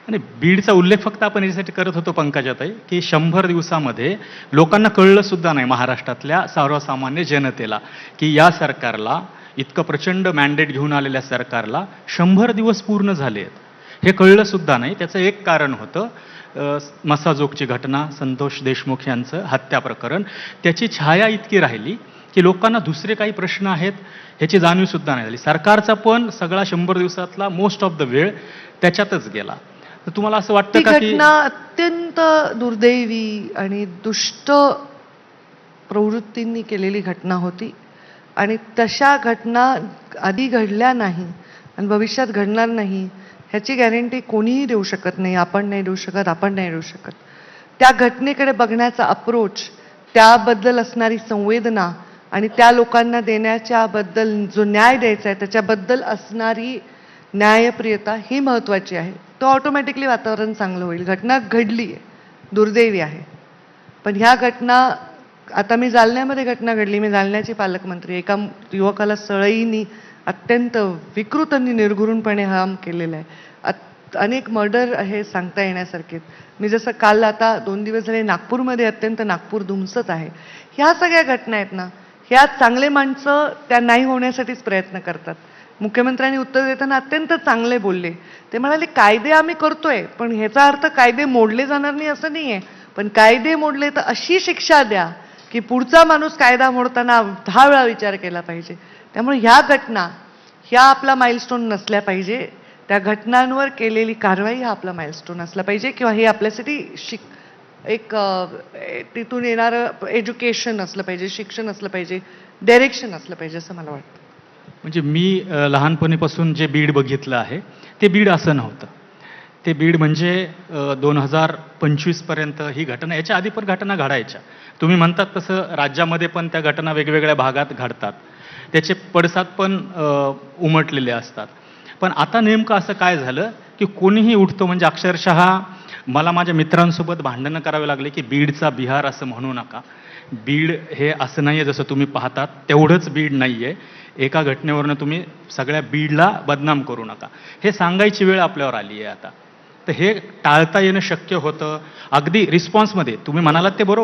आणि बीडचा उल्लेख फक्त आपण याच्यासाठी करत होतो पंकजाताई, की 100 दिवसामध्ये लोकांना कळलं सुद्धा नाही, महाराष्ट्रातल्या सर्वसामान्य जनतेला, की या सरकारला, इतकं प्रचंड मॅन्डेट घेऊन आलेल्या सरकारला 100 दिवस पूर्ण झाले आहेत. हे कळलं सुद्धा नाही. त्याचं एक कारण होतं मसाजोगची घटना, संतोष देशमुख यांचं हत्या प्रकरण. त्याची छाया इतकी राहिली की लोकांना दुसरे काही प्रश्न आहेत ह्याची जाणीव सुद्धा नाही झाली. सरकारचा पण सगळा 100 दिवसातला मोस्ट ऑफ द वेळ त्याच्यातच गेला. तर तुम्हाला असं वाटतं का की घटना अत्यंत दुर्दैवी आणि दुष्ट प्रवृत्तींनी केलेली घटना होती आणि तशा घटना आधी घडल्या नाही आणि भविष्यात घडणार नाही ह्याची गॅरंटी कोणीही देऊ शकत नाही. आपण नाही देऊ शकत, आपण नाही देऊ शकत. त्या घटनेकडे बघण्याचा अप्रोच, त्याबद्दल असणारी संवेदना आणि त्या लोकांना देण्याच्याबद्दल जो न्याय द्यायचा आहे त्याच्याबद्दल असणारी न्यायप्रियता ही महत्त्वाची आहे. तो ऑटोमॅटिकली वातावरण चांगलं होईल. घटना घडली आहे, दुर्दैवी आहे, पण ह्या घटना, आता मी जालन्यामध्ये घटना घडली, मी जालन्याची पालकमंत्री, एका युवकाला सळईनी अत्यंत विकृत आणि निर्घृणपणे हाम केलेला आहे. अनेक मर्डर हे सांगता येण्यासारखे. मी जसं काल आता 2 दिवस झाले नागपूरमध्ये अत्यंत नागपूर धुमसत आहे. ह्या सगळ्या घटना आहेत ना, ह्या चांगले माणसं त्या नाही होण्यासाठीच प्रयत्न करतात. मुख्यमंत्र्यांनी उत्तर देताना अत्यंत चांगले बोलले. ते म्हणाले कायदे आम्ही करतोय, पण ह्याचा अर्थ कायदे मोडले जाणार नाही असं नाही आहे, पण कायदे मोडले तर अशी शिक्षा द्या की पुढचा माणूस कायदा मोडताना 10 वेळा विचार केला पाहिजे. त्यामुळे ह्या घटना ह्या आपला माइलस्टोन नसल्या पाहिजे. त्या घटनांवर केलेली कारवाई हा आपला माइलस्टोन असला पाहिजे, किंवा हे आपल्यासाठी एक तिथून येणारं एज्युकेशन असलं पाहिजे, शिक्षण असलं पाहिजे, डायरेक्शन असलं पाहिजे असं मला वाटतं. म्हणजे मी लहानपणीपासून जे बीड बघितलं आहे ते बीड असं नव्हतं. ते बीड म्हणजे 2025 पर्यंत ही घटना, याच्या आधी पण घटना घडायच्या. तुम्ही म्हणतात तसं राज्यामध्ये पण त्या घटना वेगवेगळ्या भागात घडतात, त्याचे पडसाद पण उमटलेले असतात. पण आता नेमकं असं काय झालं की कोणीही उठतो, म्हणजे अक्षरशः मला माझ्या मित्रांसोबत भांडणं करावे लागले की बीडचा बिहार असं म्हणू नका. बीड हे असं नाही आहे जसं तुम्ही पाहतात, तेवढंच बीड नाही आहे. एका घटनेवरनं तुम्ही सगळ्या बीडला बदनाम करू नका, हे सांगायची वेळ आपल्यावर आली आहे आता. तर हे टाळता येणं शक्य होतं. अगदी रिस्पॉन्समध्ये तुम्ही म्हणालात ते बरोबर.